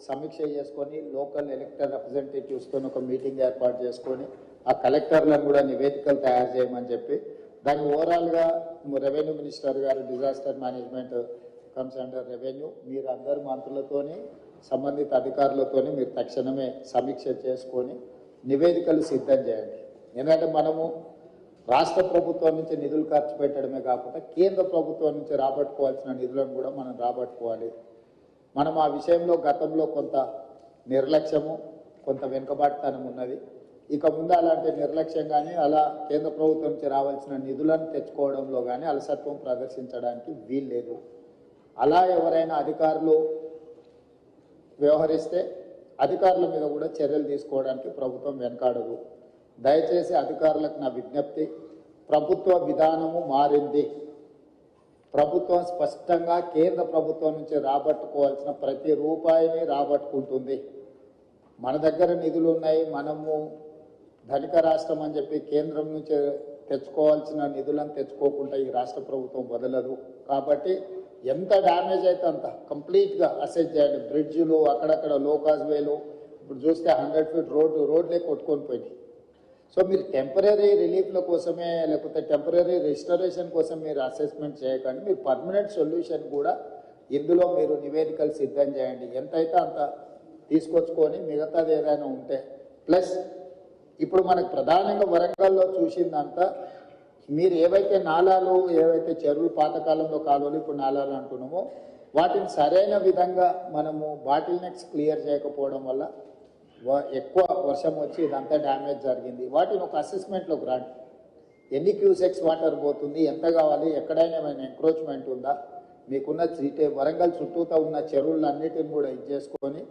సమీక్ష చేసుకొని local elected రిప్రజెంటేటివ్స్తో ఒక మీటింగ్ ఏర్పాటు చేసుకొని ఆ కలెక్టర్లను కూడా నివేదికలు తయారు చేయమని చెప్పి దాన్ని ఓవరాల్గా రెవెన్యూ మినిస్టర్ గారు disaster management comes under revenue మీరు అందరు మంత్రులతోని సంబంధిత అధికారులతోని మీరు తక్షణమే సమీక్ష చేసుకొని నివేదికలు సిద్ధం చేయండి. ఎందుకంటే మనము రాష్ట్ర ప్రభుత్వం నుంచి నిధులు ఖర్చు పెట్టడమే కాకుండా కేంద్ర ప్రభుత్వం నుంచి రాబట్టుకోవాల్సిన నిధులను కూడా మనం రాబట్టుకోవాలి. మనం ఆ విషయంలో గతంలో కొంత నిర్లక్ష్యము కొంత వెనుకబాటుతనం ఉన్నది. ఇక ముందు అలాంటి నిర్లక్ష్యం కానీ అలా కేంద్ర ప్రభుత్వం నుంచి రావాల్సిన నిధులను తెచ్చుకోవడంలో కానీ అలసత్వం ప్రదర్శించడానికి వీల్లేదు. అలా ఎవరైనా అధికారులు వ్యవహరిస్తే అధికారుల మీద కూడా చర్యలు తీసుకోవడానికి ప్రభుత్వం వెనకాడదు. దయచేసి అధికారులకు నా విజ్ఞప్తి, ప్రభుత్వ విధానము మారింది. ప్రభుత్వం స్పష్టంగా కేంద్ర ప్రభుత్వం నుంచి రాబట్టుకోవాల్సిన ప్రతి రూపాయిని రాబట్టుకుంటుంది. మన దగ్గర నిధులు ఉన్నాయి, మనము ధనిక రాష్ట్రం అని చెప్పి కేంద్రం నుంచి తెచ్చుకోవాల్సిన నిధులను తెచ్చుకోకుండా ఈ రాష్ట్ర ప్రభుత్వం వదలదు. కాబట్టి ఎంత డ్యామేజ్ అయితే అంత కంప్లీట్గా అసెస్ చేయండి. బ్రిడ్జ్లు అక్కడక్కడ లోకాజ్ వేలు ఇప్పుడు చూస్తే 100 ఫీట్ రోడ్లే కొట్టుకొని పోయినాయి. సో మీరు టెంపరీ రిలీఫ్ల కోసమే లేకపోతే టెంపరీ రిస్టరేషన్ కోసం మీరు అసెస్మెంట్ చేయకండి. మీరు పర్మనెంట్ సొల్యూషన్ కూడా ఇందులో మీరు నివేదికలు సిద్ధం చేయండి. ఎంతైతే అంత తీసుకొచ్చుకొని మిగతాది ఏదైనా ఉంటే ప్లస్ ఇప్పుడు మనకు ప్రధానంగా వరంగల్లో చూసిందంతా మీరు ఏవైతే నాలాలు ఏవైతే చెరువులు పాతకాలంలో కాలువలు ఇప్పుడు నాలాలు అంటున్నామో వాటిని సరైన విధంగా మనము బాటిల్ నెక్స్ క్లియర్ చేయకపోవడం వల్ల ఎక్కువ వర్షం వచ్చి ఇదంతా డ్యామేజ్ జరిగింది. వాటిని ఒక అసెస్మెంట్లోకి రండి. ఎన్ని క్యూసెక్స్ వాటర్ పోతుంది, ఎంత కావాలి, ఎక్కడైనా ఏమైనా ఎంక్రోచ్మెంట్ ఉందా, మీకున్న వరంగల్ చుట్టూతో ఉన్న చెరువులన్నిటిని కూడా ఇది చేసుకొని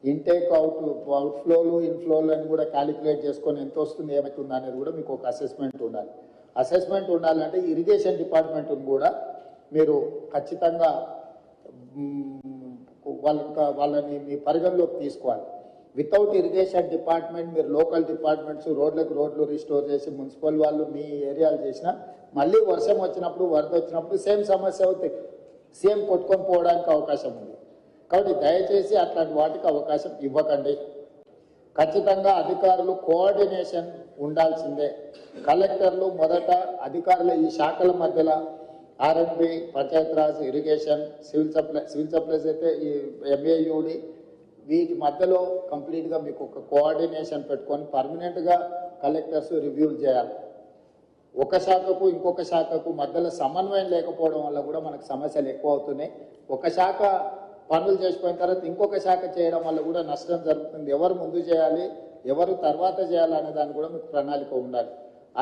ఇంటేక్ అవుట్ఫ్లోలు ఇన్ఫ్లోలను కూడా క్యాలిక్యులేట్ చేసుకొని ఎంత వస్తుంది ఏమవుతుంది అనేది కూడా మీకు ఒక అసెస్మెంట్ ఉండాలి. అసెస్మెంట్ ఉండాలంటే ఇరిగేషన్ డిపార్ట్మెంట్ని కూడా మీరు ఖచ్చితంగా వాళ్ళని మీ పరిగణలోకి తీసుకోవాలి. వితౌట్ ఇరిగేషన్ డిపార్ట్మెంట్ మీరు లోకల్ డిపార్ట్మెంట్స్ రోడ్లు రిస్టోర్ చేసి మున్సిపల్ వాళ్ళు మీ ఏరియాలు చేసినా మళ్ళీ వర్షం వచ్చినప్పుడు వరద వచ్చినప్పుడు సేమ్ సమస్య అవుతాయి, సేమ్ కొట్టుకొని పోవడానికి అవకాశం ఉంది. కాబట్టి దయచేసి అట్లాంటి వాటికి అవకాశం ఇవ్వకండి. ఖచ్చితంగా అధికారులు కోఆర్డినేషన్ ఉండాల్సిందే. కలెక్టర్లు మొదట అధికారుల ఈ శాఖల మధ్యలో ఆర్ఎండ్బి, పంచాయతీరాజ్, ఇరిగేషన్, సివిల్ సప్లైస్ అయితే ఈ ఎంఏయుడి వీటి మధ్యలో కంప్లీట్గా మీకు ఒక కోఆర్డినేషన్ పెట్టుకొని పర్మనెంట్గా కలెక్టర్స్ రివ్యూలు చేయాలి. ఒక శాఖకు ఇంకొక శాఖకు మధ్యలో సమన్వయం లేకపోవడం వల్ల కూడా మనకు సమస్యలు ఎక్కువ అవుతున్నాయి. ఒక శాఖ పనులు చేసిపోయిన తర్వాత ఇంకొక శాఖ చేయడం వల్ల కూడా నష్టం జరుగుతుంది. ఎవరు ముందు చేయాలి, ఎవరు తర్వాత చేయాలి అనే దాన్ని కూడా మీకు ప్రణాళిక ఉండాలి.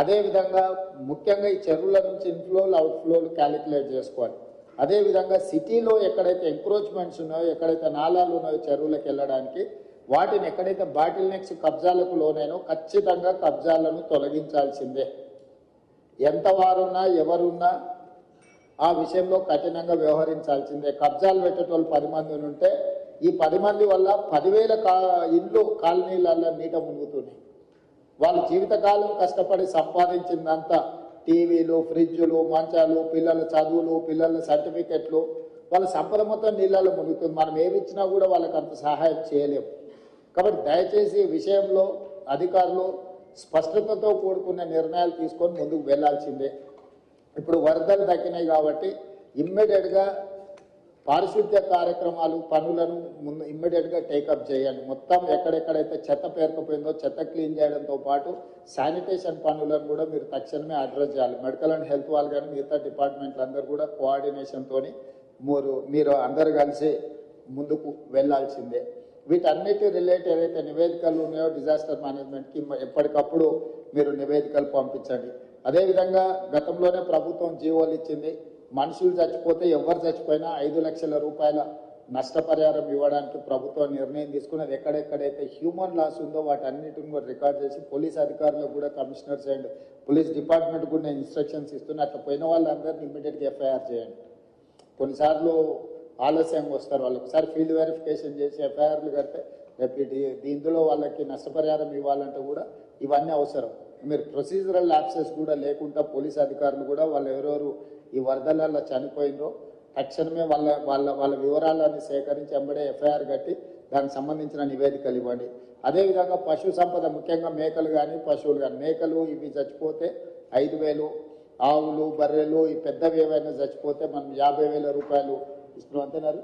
అదేవిధంగా ముఖ్యంగా ఈ చెరువుల నుంచి ఇన్ఫ్లోలు అవుట్ఫ్లోలు క్యాలిక్యులేట్ చేసుకోవాలి. అదేవిధంగా సిటీలో ఎక్కడైతే ఎంక్రోచ్మెంట్స్ ఉన్నాయో, ఎక్కడైతే నాలాలు ఉన్నాయో చెరువులకు వెళ్ళడానికి వాటిని ఎక్కడైతే బాటిల్ నెక్స్ కబ్జాలకు లోనైనో ఖచ్చితంగా కబ్జాలను తొలగించాల్సిందే. ఎంత వారున్నా ఎవరున్నా ఆ విషయంలో కఠినంగా వ్యవహరించాల్సిందే. కబ్జాలు పెట్టేటోళ్ళు 10 మంది ఉంటే ఈ 10 మంది వల్ల 10,000 ఇళ్ళు కాలనీలలో నీట మునుగుతున్నాయి. వాళ్ళు జీవితకాలం కష్టపడి సంపాదించిందంతా టీవీలు, ఫ్రిడ్జులు, మంచాలు, పిల్లల చదువులు, పిల్లల సర్టిఫికెట్లు, వాళ్ళ సంపద మొత్తం నీళ్ళలో మునుగుతుంది. మనం ఏమి ఇచ్చినా కూడా వాళ్ళకి అంత సహాయం చేయలేము. కాబట్టి దయచేసి ఈ విషయంలో అధికారులు స్పష్టతతో కూడుకున్న నిర్ణయాలు తీసుకొని ముందుకు వెళ్లాల్సిందే. ఇప్పుడు వరదలు తగ్గినాయి కాబట్టి ఇమ్మీడియట్గా పారిశుద్ధ్య కార్యక్రమాలు పనులను ముందు ఇమ్మీడియట్గా టేకప్ చేయండి. మొత్తం ఎక్కడెక్కడైతే చెత్త పేరుకుపోయిందో చెత్త క్లీన్ చేయడంతో పాటు శానిటేషన్ పనులను కూడా మీరు తక్షణమే అడ్రస్ చేయాలి. మెడికల్ అండ్ హెల్త్ వాళ్ళు కానీ మిగతా డిపార్ట్మెంట్లు అందరూ కూడా కోఆర్డినేషన్తో మీరు అందరు కలిసి ముందుకు వెళ్లాల్సిందే. వీటన్నిటి రిలేట్ ఏదైతే నివేదికలు ఉన్నాయో డిజాస్టర్ మేనేజ్మెంట్కి ఎప్పటికప్పుడు మీరు నివేదికలు పంపించండి. అదేవిధంగా గతంలోనే ప్రభుత్వం జీవోలు ఇచ్చింది. మనుషులు చచ్చిపోతే ఎవరు చచ్చిపోయినా 5 లక్షల రూపాయల నష్టపరిహారం ఇవ్వడానికి ప్రభుత్వం నిర్ణయం తీసుకున్నది. ఎక్కడెక్కడైతే హ్యూమన్ లాస్ ఉందో వాటన్నిటిని కూడా రికార్డ్ చేసి పోలీస్ అధికారులకు కూడా కమిషనర్స్ అండ్ పోలీస్ డిపార్ట్మెంట్ కూడా నేను ఇన్స్ట్రక్షన్స్ ఇస్తున్నా. అట్లా పోయిన వాళ్ళందరినీ ఇమ్మీడియట్గా ఎఫ్ఐఆర్ చేయండి. కొన్నిసార్లు ఆలస్యంగా వస్తారు, వాళ్ళు ఒకసారి ఫీల్డ్ వెరిఫికేషన్ చేసి ఎఫ్ఐఆర్లు కడితే రేపు ఇందులో వాళ్ళకి నష్టపరిహారం ఇవ్వాలంటే కూడా ఇవన్నీ అవసరం. మీరు ప్రొసీజరల్ ల్యాప్సెస్ కూడా లేకుండా పోలీస్ అధికారులు కూడా వాళ్ళు ఎవరెవరు ఈ వరదలలో చనిపోయిందో తక్షణమే వాళ్ళ వివరాలను సేకరించి వెంబడే ఎఫ్ఐఆర్ కట్టి దానికి సంబంధించిన నివేదికలు ఇవ్వండి. అదేవిధంగా పశు సంపద, ముఖ్యంగా మేకలు కానీ పశువులు కానీ, మేకలు ఇవి చచ్చిపోతే 5,000, ఆవులు బర్రెలు ఈ పెద్దవి ఏవైనా చచ్చిపోతే మనం 50,000 రూపాయలు ఇస్తున్నాం అంతేనారు.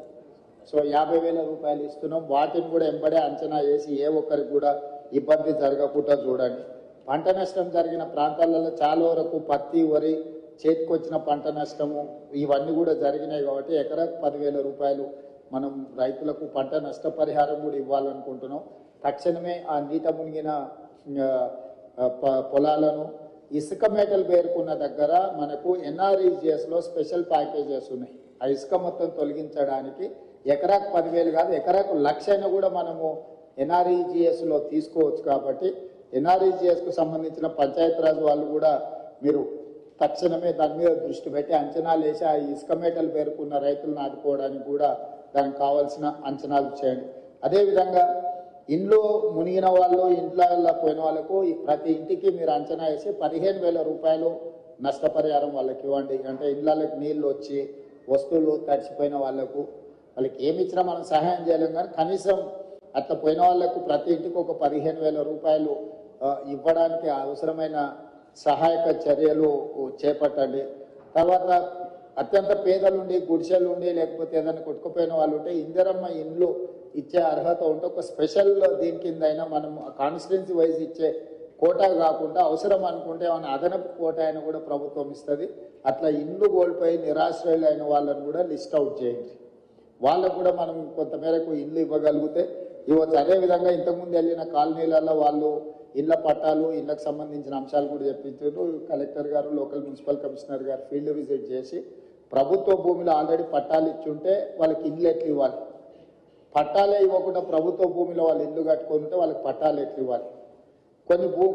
సో 50,000 రూపాయలు ఇస్తున్నాం. వాటిని కూడా ఎంబడే అంచనా వేసి ఏ ఒక్కరికి కూడా ఇబ్బంది జరగకుండా చూడండి. పంట నష్టం జరిగిన ప్రాంతాలలో చాలా వరకు పత్తి, వరి, చేతికొచ్చిన పంట నష్టము ఇవన్నీ కూడా జరిగినాయి కాబట్టి ఎకరాకు 10,000 రూపాయలు మనం రైతులకు పంట నష్టపరిహారం కూడా ఇవ్వాలనుకుంటున్నాం. తక్షణమే ఆ నీట మునిగిన పొలాలను ఇసుక మేటలు పేరుకున్న దగ్గర మనకు NREGSలో స్పెషల్ ప్యాకేజెస్ ఉన్నాయి. ఆ ఇసుక మొత్తం తొలగించడానికి ఎకరాకు 10,000 కాదు, ఎకరాకు 1,00,000 కూడా మనము NREGSలో తీసుకోవచ్చు. కాబట్టి NREGSకు సంబంధించిన పంచాయతీరాజ్ వాళ్ళు కూడా మీరు తక్షణమే దాని మీద దృష్టి పెట్టి అంచనాలు వేసి ఆ ఇసుక మేటలు పేరుకున్న రైతులను ఆదుకోవడానికి కూడా దానికి కావాల్సిన అంచనాలు చేయండి. అదేవిధంగా ఇంట్లో మునిగిన వాళ్ళు, ఇంట్లో పోయిన వాళ్ళకు ప్రతి ఇంటికి మీరు అంచనా వేసి 15,000 రూపాయలు నష్టపరిహారం వాళ్ళకి ఇవ్వండి. అంటే ఇళ్ళకి నీళ్ళు వచ్చి వస్తువులు తడిచిపోయిన వాళ్ళకు ఏమి ఇచ్చినా మనం సహాయం చేయలేం, కానీ కనీసం అట్లా పోయిన వాళ్ళకు ప్రతి ఇంటికి ఒక 15,000 రూపాయలు ఇవ్వడానికి అవసరమైన సహాయక చర్యలు చేపట్టండి. తర్వాత అత్యంత పేదలుండి, గుడిసెలుండి, లేకపోతే ఏదైనా కొట్టుకుపోయిన వాళ్ళు ఉంటే ఇందిరమ్మ ఇండ్లు ఇచ్చే అర్హత ఉంటే ఒక స్పెషల్ దీని కింద అయినా మనం కాన్స్టిట్యున్సీ వైజ్ ఇచ్చే కోటా కాకుండా అవసరం అనుకుంటే ఏమైనా అదనపు కోటా అయినా కూడా ప్రభుత్వం ఇస్తుంది. అట్లా ఇండ్లు కోల్పోయి నిరాశ్రయులైన వాళ్ళని కూడా లిస్ట్ అవుట్ చేయండి. వాళ్ళకు కూడా మనం కొంతమేరకు ఇల్లు ఇవ్వగలిగితే ఇవ్వచ్చు. అదేవిధంగా ఇంతకుముందు వెళ్ళిన కాలనీలలో వాళ్ళు ఇళ్ల పట్టాలు, ఇళ్లకు సంబంధించిన అంశాలు కూడా చెప్పించారు. కలెక్టర్ గారు, లోకల్ మున్సిపల్ కమిషనర్ గారు ఫీల్డ్ విజిట్ చేసి ప్రభుత్వ భూమిలో ఆల్రెడీ పట్టాలు ఇచ్చుంటే వాళ్ళకి ఇల్లు ఎట్లు ఇవ్వాలి, పట్టాలే ఇవ్వకుండా ప్రభుత్వ భూమిలో వాళ్ళు ఇల్లు కట్టుకొని ఉంటే వాళ్ళకి పట్టాలు ఎట్లు ఇవ్వాలి.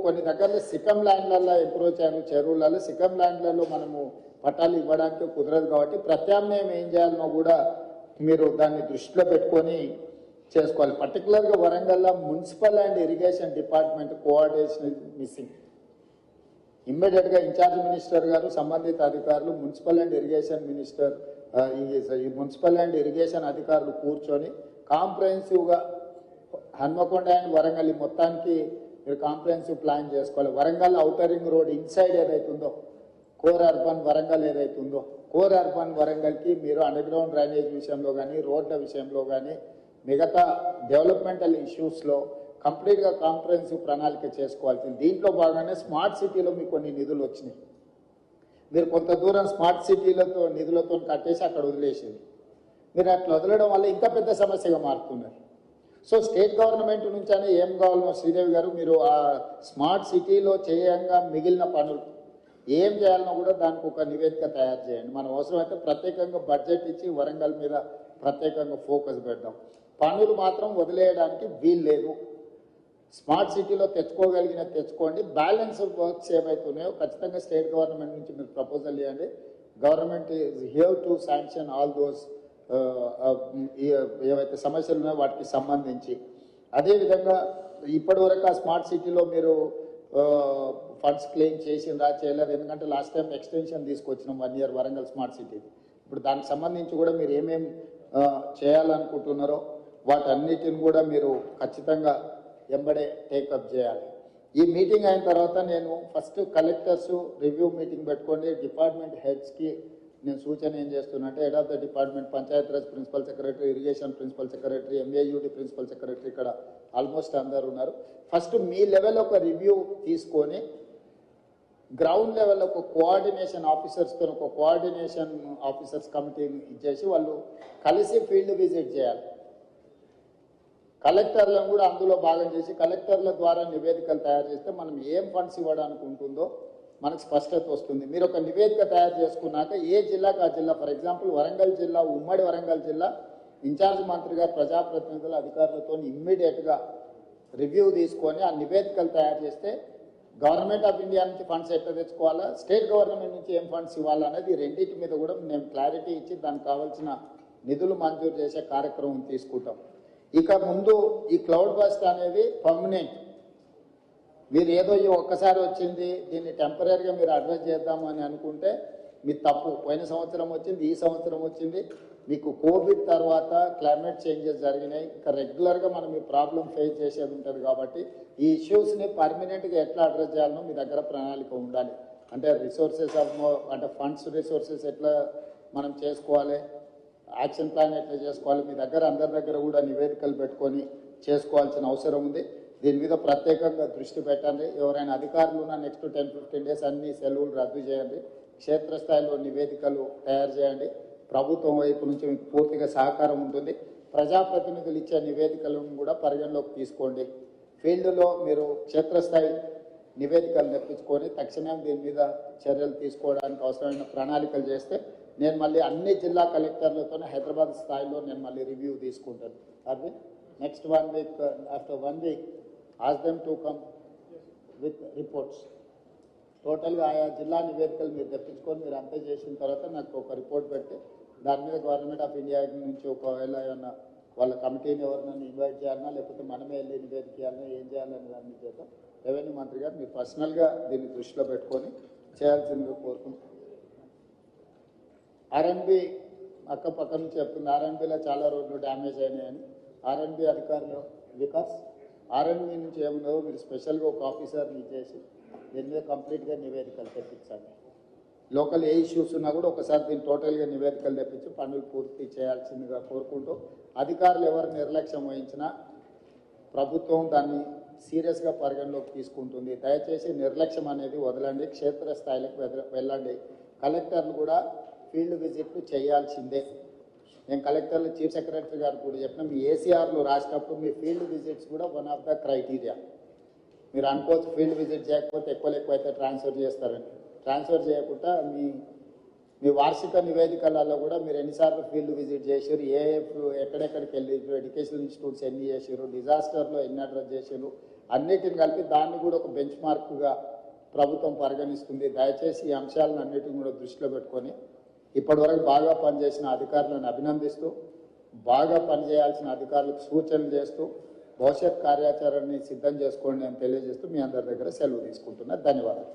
కొన్ని దగ్గరలో సికం ల్యాండ్లలో ఎంప్రోచ్ అయ్యారు, చెరువులలో సికం ల్యాండ్లలో మనము పట్టాలు ఇవ్వడానికి కుదరదు. కాబట్టి ప్రత్యామ్నాయం ఏం చేయాలనో కూడా మీరు దాన్ని దృష్టిలో పెట్టుకొని చేసుకోవాలి. పర్టికులర్గా వరంగల్లో municipal and irrigation department coordination missing. ఇమ్మీడియట్గా ఇన్ఛార్జ్ మినిస్టర్ గారు, సంబంధిత అధికారులు, మున్సిపల్ అండ్ ఇరిగేషన్ మినిస్టర్, ఈ మున్సిపల్ అండ్ ఇరిగేషన్ అధికారులు కూర్చొని కాంప్రహెన్సివ్గా హన్మకొండ అండ్ వరంగల్ మొత్తానికి మీరు కాంప్రహెన్సివ్ ప్లాన్ చేసుకోవాలి. Warangal outer ring road inside ఏదైతుందో, కోర్ అర్బన్ వరంగల్ ఏదైతుందో, కోర్ అర్బన్ వరంగల్కి మీరు అండర్ గ్రౌండ్ డ్రైనేజ్ విషయంలో కానీ, రోడ్ల విషయంలో కానీ, మిగతా డెవలప్మెంటల్ ఇష్యూస్లో కంప్లీట్గా కాంప్రహెన్సివ్ ప్రణాళిక చేసుకోవాల్సింది. దీంట్లో భాగంగానే స్మార్ట్ సిటీలో మీకు కొన్ని నిధులు వచ్చినాయి. మీరు కొంత దూరం స్మార్ట్ సిటీలతో నిధులతో కట్టేసి అక్కడ వదిలేసింది. మీరు అట్లా వదలడం వల్ల ఇంకా పెద్ద సమస్యగా మారుతున్నారు. సో స్టేట్ గవర్నమెంట్ నుంచి అయినా ఏం కావాలనో శ్రీదేవి గారు మీరు ఆ స్మార్ట్ సిటీలో చేయంగా మిగిలిన పనులు ఏం చేయాలనో కూడా దానికి ఒక నివేదిక తయారు చేయండి. మనం అవసరమైతే ప్రత్యేకంగా బడ్జెట్ ఇచ్చి వరంగల్ మీద ప్రత్యేకంగా ఫోకస్ పెడదాం. పనులు మాత్రం వదిలేయడానికి వీలు లేదు. స్మార్ట్ సిటీలో తెచ్చుకోండి. బ్యాలెన్స్ వర్క్స్ ఏవైతున్నాయో ఖచ్చితంగా స్టేట్ గవర్నమెంట్ నుంచి మీరు ప్రపోజల్ ఇవ్వండి. Government is here to sanction all those ఏవైతే సమస్యలు ఉన్నాయో వాటికి సంబంధించి. అదేవిధంగా ఇప్పటి వరకు ఆ స్మార్ట్ సిటీలో మీరు ఫండ్స్ క్లెయిమ్ చేసిందా చేయలేదు, ఎందుకంటే లాస్ట్ టైం ఎక్స్టెన్షన్ తీసుకొచ్చినాం 1 year వరంగల్ స్మార్ట్ సిటీ. ఇప్పుడు దానికి సంబంధించి కూడా మీరు ఏమేమి చేయాలనుకుంటున్నారో వాటన్నిటిని కూడా మీరు ఖచ్చితంగా ఎంబడే టేకప్ చేయాలి. ఈ మీటింగ్ అయిన తర్వాత నేను ఫస్ట్ కలెక్టర్స్ రివ్యూ మీటింగ్ పెట్టుకోండి. డిపార్ట్మెంట్ హెడ్స్కి నేను సూచన ఏం చేస్తున్నా అంటే head of the department, Panchayati Raj principal secretary, irrigation principal secretary, MAUD principal secretary, ఇక్కడ ఆల్మోస్ట్ అందరు ఉన్నారు. ఫస్ట్ మీ లెవెల్ ఒక రివ్యూ తీసుకొని గ్రౌండ్ లెవెల్ ఒక కోఆర్డినేషన్ ఆఫీసర్స్తో ఒక కోఆర్డినేషన్ ఆఫీసర్స్ కమిటీని ఇచ్చేసి వాళ్ళు కలిసి ఫీల్డ్ విజిట్ చేయాలి. కలెక్టర్లను కూడా అందులో భాగం చేసి కలెక్టర్ల ద్వారా నివేదికలు తయారు చేస్తే మనం ఏం ఫండ్స్ ఇవ్వడానికి ఉంటుందో మనకు స్పష్టత వస్తుంది. మీరు ఒక నివేదిక తయారు చేసుకున్నాక ఏ జిల్లాకు ఆ జిల్లా, ఫర్ ఎగ్జాంపుల్ వరంగల్ జిల్లా, ఉమ్మడి వరంగల్ జిల్లా ఇన్ఛార్జ్ మంత్రిగా ప్రజాప్రతినిధుల అధికారులతో ఇమ్మీడియట్గా రివ్యూ తీసుకొని ఆ నివేదికలు తయారు చేస్తే గవర్నమెంట్ ఆఫ్ ఇండియా నుంచి ఫండ్స్ ఎట్లా తెచ్చుకోవాలా, స్టేట్ గవర్నమెంట్ నుంచి ఏం ఫండ్స్ ఇవ్వాలనేది రెండింటి మీద కూడా మేము క్లారిటీ ఇచ్చి దానికి కావాల్సిన నిధులు మంజూరు చేసే కార్యక్రమం తీసుకుంటాం. ఇక ముందు ఈ క్లౌడ్ బస్ట్ అనేది పర్మనెంట్. మీరు ఏదో ఈ ఒక్కసారి వచ్చింది దీన్ని టెంపరీగా మీరు అడ్రస్ చేద్దాము అని అనుకుంటే మీ తప్పు. పోయిన సంవత్సరం వచ్చింది, ఈ సంవత్సరం వచ్చింది. మీకు కోవిడ్ తర్వాత క్లైమేట్ చేంజెస్ జరిగినాయి. ఇంకా రెగ్యులర్గా మనం ఈ ప్రాబ్లం ఫేస్ చేసేది ఉంటుంది కాబట్టి ఈ ఇష్యూస్ని పర్మనెంట్గా ఎట్లా అడ్రస్ చేయాలనో మీ దగ్గర ప్రణాళిక ఉండాలి. అంటే రిసోర్సెస్ అంటే ఫండ్స్ రిసోర్సెస్ ఎట్లా మనం చేసుకోవాలి, యాక్షన్ ప్లాన్ ఎట్లా చేసుకోవాలి, మీ దగ్గర అందరి దగ్గర కూడా నివేదికలు పెట్టుకొని చేసుకోవాల్సిన అవసరం ఉంది. దీని మీద ప్రత్యేకంగా దృష్టి పెట్టండి. ఎవరైనా అధికారులు ఉన్న నెక్స్ట్ 10-15 డేస్ అన్ని సెలవులు రద్దు చేయండి. క్షేత్రస్థాయిలో నివేదికలు తయారు చేయండి. ప్రభుత్వం వైపు నుంచి మీకు పూర్తిగా సహకారం ఉంటుంది. ప్రజాప్రతినిధులు ఇచ్చే నివేదికలను కూడా పరిగణలోకి తీసుకోండి. ఫీల్డ్లో మీరు క్షేత్రస్థాయి నివేదికలు తెప్పించుకొని తక్షణం దీని మీద చర్యలు తీసుకోవడానికి అవసరమైన ప్రణాళికలు చేస్తే నేను మళ్ళీ అన్ని జిల్లా కలెక్టర్లతో హైదరాబాద్ స్థాయిలో నేను మళ్ళీ రివ్యూ తీసుకుంటాను. Aravind, next 1 week, after 1 week ask them to come with reports. టోటల్గా ఆయా జిల్లా నివేదికలు మీరు తెప్పించుకొని మీరు అంతా చేసిన తర్వాత నాకు ఒక రిపోర్ట్ పెట్టి దాని మీద గవర్నమెంట్ ఆఫ్ ఇండియా నుంచి ఒకవేళ ఏమన్నా వాళ్ళ కమిటీని ఎవరినైనా ఇన్వైట్ చేయాలన్నా లేకపోతే మనమే వెళ్ళి నివేదిక చేయాలన్నా ఏం చేయాలని దాని చేద్దాం. రెవెన్యూ మంత్రి గారు మీరు పర్సనల్గా దీన్ని దృష్టిలో పెట్టుకొని చేయాల్సిందిగా కోరుకుంటున్నాను. ఆర్ఎన్బి పక్క నుంచి చెప్తుంది, ఆర్ఎన్బిలో చాలా రోడ్లు డ్యామేజ్ అయినాయని. ఆర్ఎన్బి అధికారులు వికాస్ ఆర్ఎన్బి నుంచి ఏముందో మీరు స్పెషల్గా ఒక ఆఫీసర్ని చేసి దీని మీద కంప్లీట్గా నివేదికలు తెప్పించండి. లోకల్ ఏ ఇష్యూస్ ఉన్నా కూడా ఒకసారి దీన్ని టోటల్గా నివేదికలు తెప్పించి పనులు పూర్తి చేయాల్సిందిగా కోరుకుంటూ, అధికారులు ఎవరు నిర్లక్ష్యం వహించినా ప్రభుత్వం దాన్ని సీరియస్గా పరిగణలోకి తీసుకుంటుంది. దయచేసి నిర్లక్ష్యం అనేది వదలండి, క్షేత్రస్థాయిలకు వెళ్ళండి. కలెక్టర్లు కూడా ఫీల్డ్ విజిట్లు చేయాల్సిందే. నేను కలెక్టర్లు చీఫ్ సెక్రటరీ గారు కూడా చెప్పిన మీ ఏసీఆర్లు రాసినప్పుడు మీ ఫీల్డ్ విజిట్స్ కూడా వన్ ఆఫ్ ద క్రైటీరియా. మీరు అనుకోవచ్చు ఫీల్డ్ విజిట్ చేయకపోతే ఎక్కువైతే ట్రాన్స్ఫర్ చేస్తారని. ట్రాన్స్ఫర్ చేయకుండా మీ వార్షిక నివేదికలలో కూడా మీరు ఎన్నిసార్లు ఫీల్డ్ విజిట్ చేసారు, ఎక్కడెక్కడికి వెళ్ళి ఎడ్యుకేషనల్ ఇన్స్టిట్యూట్స్ ఎన్ని చేసారు, డిజాస్టర్లో ఎన్ని అడ్రస్ చేసారు, అన్నిటిని కలిపి దాన్ని కూడా ఒక బెంచ్ మార్క్గా ప్రభుత్వం పరిగణిస్తుంది. దయచేసి ఈ అంశాలను అన్నిటిని కూడా దృష్టిలో పెట్టుకొని ఇప్పటివరకు బాగా పనిచేసిన అధికారులను అభినందిస్తూ, బాగా పనిచేయాల్సిన అధికారులకు సూచనలు చేస్తూ భవిష్యత్ కార్యాచరణని సిద్ధం చేసుకోండి అని తెలియజేస్తూ మీ అందరి దగ్గర సెలవు తీసుకుంటున్నా. ధన్యవాదాలు.